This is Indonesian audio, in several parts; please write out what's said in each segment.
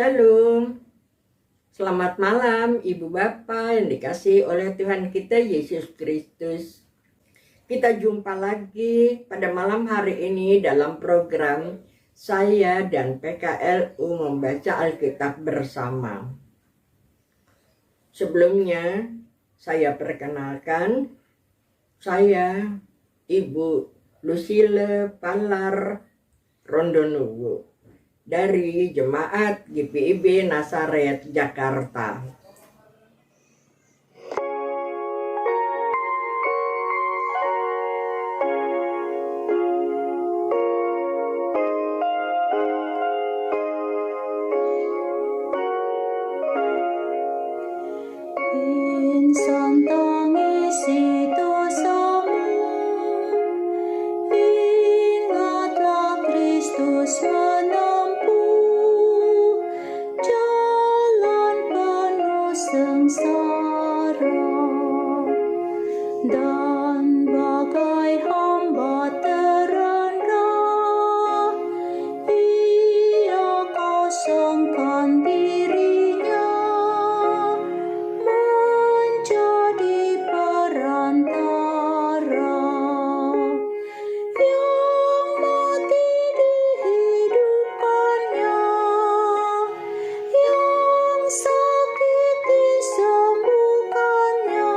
Shalom, selamat malam Ibu Bapak yang dikasihi oleh Tuhan kita Yesus Kristus. Kita jumpa lagi pada malam hari ini dalam program saya dan PKLU membaca Alkitab bersama. Sebelumnya saya perkenalkan, saya Ibu Lucille Palar Rondonuwu dari Jemaat GPIB Nazaret Jakarta. Insan tangisi dosamu, ingatlah Kristus menempuh jalan penuh sengsara, dan bagai hamba terendah, ia kosongkan dirinya menjadi perantara yang mati dihidupkannya, yang sakit disembuhkannya,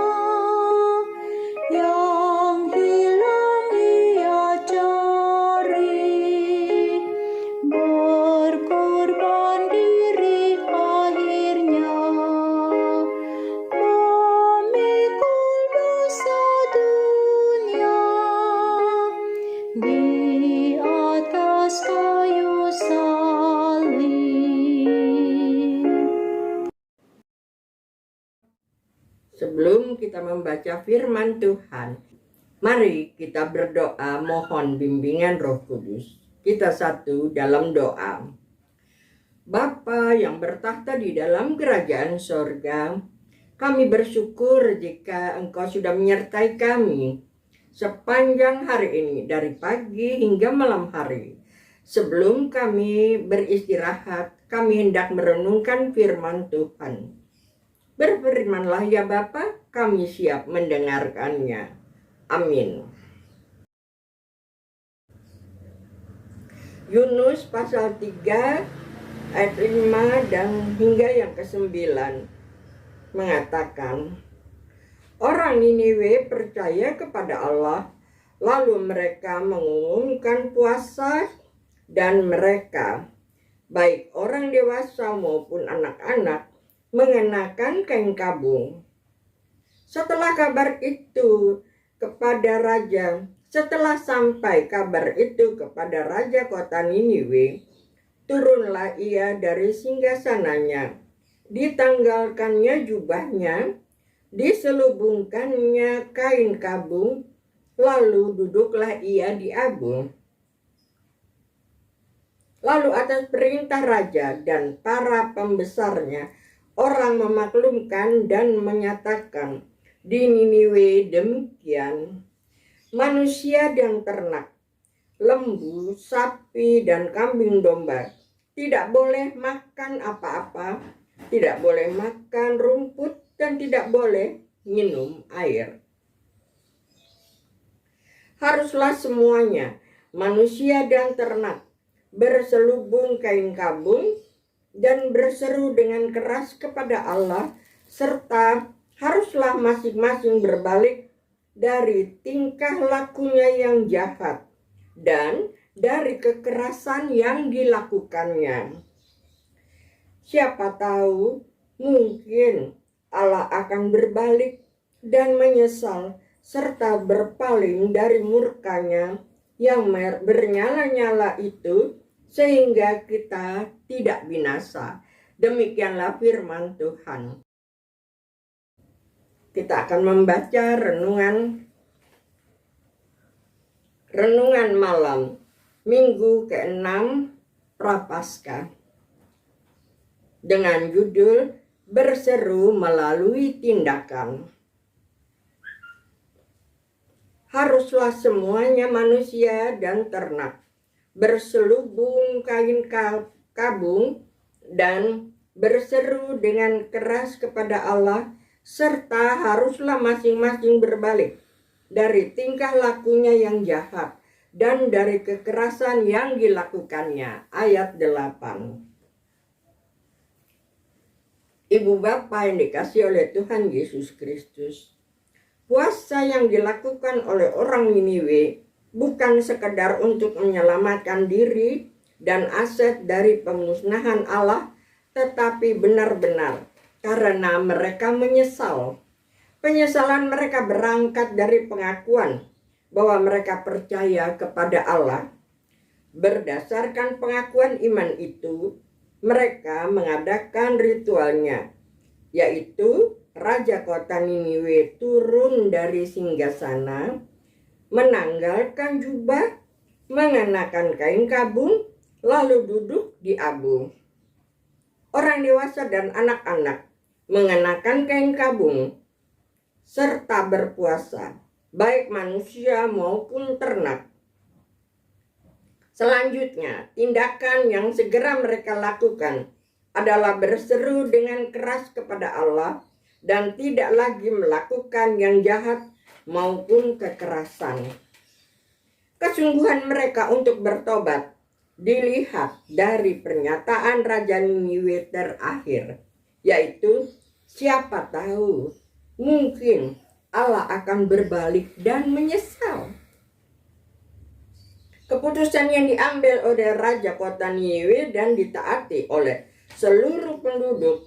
yang hilang ia cari, berkorban diri akhirnya, memikul dosa dunia di atas kayu salib. Sebelum kita membaca firman Tuhan, mari kita berdoa mohon bimbingan Roh Kudus. Kita satu dalam doa. Bapa yang bertahta di dalam kerajaan sorga, kami bersyukur jika Engkau sudah menyertai kami sepanjang hari ini, dari pagi hingga malam hari. Sebelum kami beristirahat, kami hendak merenungkan firman Tuhan. Berfirmanlah ya Bapa, kami siap mendengarkannya. Amin. Yunus pasal 3 ayat 5 dan hingga yang ke-9 mengatakan, orang Niniwe percaya kepada Allah, lalu mereka mengumumkan puasa, dan mereka, baik orang dewasa maupun anak-anak, mengenakan kain kabung. Setelah sampai kabar itu kepada raja kota Niniwe, turunlah ia dari singgasananya, ditanggalkannya jubahnya, diselubungkannya kain kabung, lalu duduklah ia di abu. Lalu atas perintah raja dan para pembesarnya, orang memaklumkan dan menyatakan di Niniwe demikian, manusia dan ternak, lembu, sapi, dan kambing domba tidak boleh makan apa-apa, tidak boleh makan rumput, dan tidak boleh minum air. Haruslah semuanya, manusia dan ternak, berselubung kain kabung dan berseru dengan keras kepada Allah, serta haruslah masing-masing berbalik dari tingkah lakunya yang jahat dan dari kekerasan yang dilakukannya. Siapa tahu mungkin Allah akan berbalik dan menyesal serta berpaling dari murkanya yang bernyala-nyala itu, sehingga kita tidak binasa. Demikianlah firman Tuhan. Kita akan membaca renungan malam Minggu ke-6 Prapaskah dengan judul Berseru Melalui Tindakan. Haruslah semuanya manusia dan ternak berselubung kain kabung dan berseru dengan keras kepada Allah, serta haruslah masing-masing berbalik dari tingkah lakunya yang jahat dan dari kekerasan yang dilakukannya. Ayat 8. Ibu Bapa yang dikasihi oleh Tuhan Yesus Kristus, puasa yang dilakukan oleh orang Niniwe bukan sekedar untuk menyelamatkan diri dan aset dari pemusnahan Allah, tetapi benar-benar karena mereka menyesal. Penyesalan mereka berangkat dari pengakuan bahwa mereka percaya kepada Allah. Berdasarkan pengakuan iman itu, mereka mengadakan ritualnya, yaitu Raja kota Niniwe turun dari singgasana, menanggalkan jubah, mengenakan kain kabung, lalu duduk di abu. Orang dewasa dan anak-anak mengenakan kain kabung serta berpuasa, baik manusia maupun ternak. Selanjutnya, tindakan yang segera mereka lakukan adalah berseru dengan keras kepada Allah dan tidak lagi melakukan yang jahat maupun kekerasan. Kesungguhan mereka untuk bertobat dilihat dari pernyataan Raja Niniwe terakhir, yaitu siapa tahu mungkin Allah akan berbalik dan menyesal. Keputusan yang diambil oleh Raja kota Niniwe dan ditaati oleh seluruh penduduk,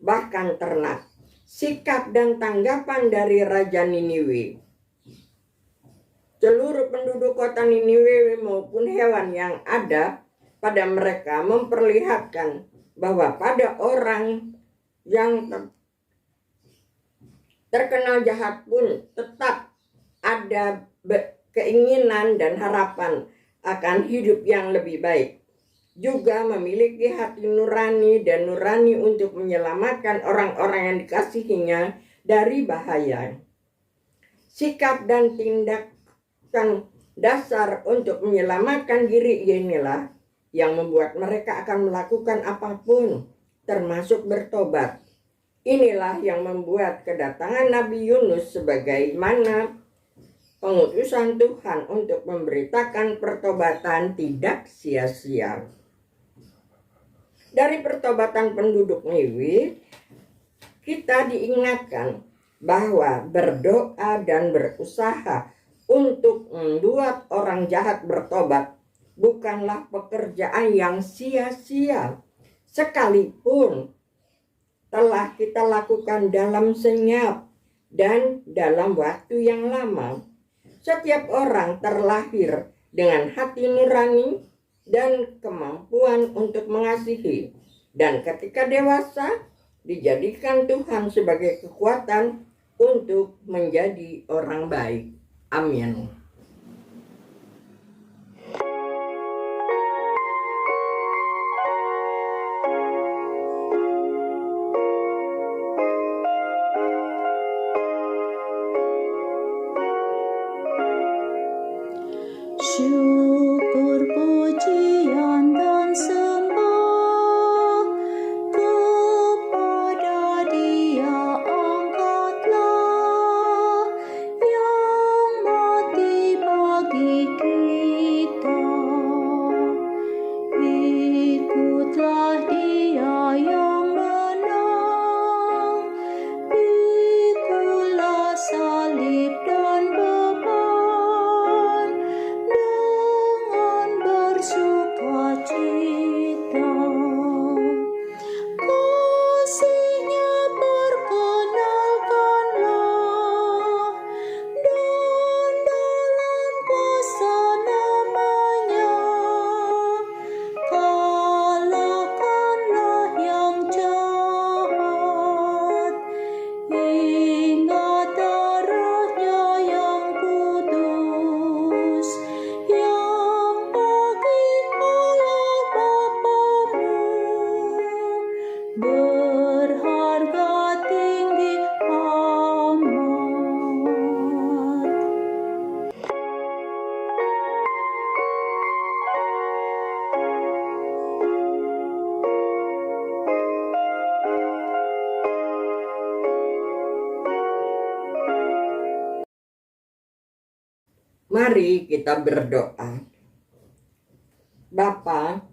bahkan ternak. Sikap dan tanggapan dari Raja Niniwe, seluruh penduduk kota Niniwe maupun hewan yang ada pada mereka memperlihatkan bahwa pada orang yang terkenal jahat pun tetap ada keinginan dan harapan akan hidup yang lebih baik. Juga memiliki hati nurani dan nurani untuk menyelamatkan orang-orang yang dikasihinya dari bahaya. Sikap dan tindakan dasar untuk menyelamatkan diri inilah yang membuat mereka akan melakukan apapun, termasuk bertobat. Inilah yang membuat kedatangan Nabi Yunus sebagaimana pengutusan Tuhan untuk memberitakan pertobatan tidak sia-sia. Dari pertobatan penduduk Niniwe, kita diingatkan bahwa berdoa dan berusaha untuk membuat orang jahat bertobat bukanlah pekerjaan yang sia-sia, sekalipun telah kita lakukan dalam senyap dan dalam waktu yang lama. Setiap orang terlahir dengan hati nurani dan kemampuan untuk mengasihi, dan ketika dewasa dijadikan Tuhan sebagai kekuatan untuk menjadi orang baik. Amin. Syukur, pujian, dan sembah kepada Dia angkatlah yang mati bagi kita. Ikutlah Dia yang menang, pikulah salib dan beban, Mari kita berdoa. Bapa,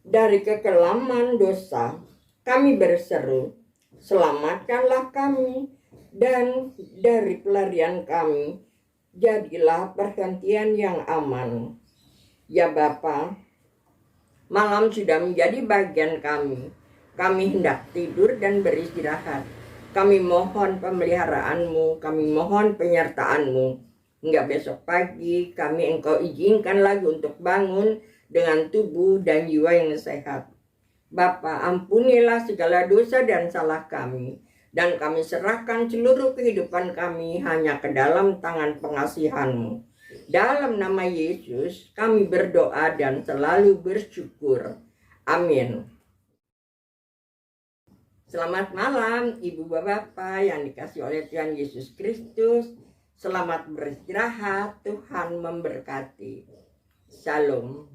dari kekelaman dosa kami berseru, selamatkanlah kami, dan dari pelarian kami jadilah perhentian yang aman. Ya Bapa, malam sudah menjadi bagian kami. Kami hendak tidur dan beristirahat. Kami mohon pemeliharaanmu, kami mohon penyertaanmu. Hingga besok pagi kami Engkau izinkan lagi untuk bangun dengan tubuh dan jiwa yang sehat. Bapa, ampunilah segala dosa dan salah kami. Dan kami serahkan seluruh kehidupan kami hanya ke dalam tangan pengasihan-Mu. Dalam nama Yesus kami berdoa dan selalu bersyukur. Amin. Selamat malam Ibu Bapak yang dikasihi oleh Tuhan Yesus Kristus. Selamat beristirahat, Tuhan memberkati. Shalom.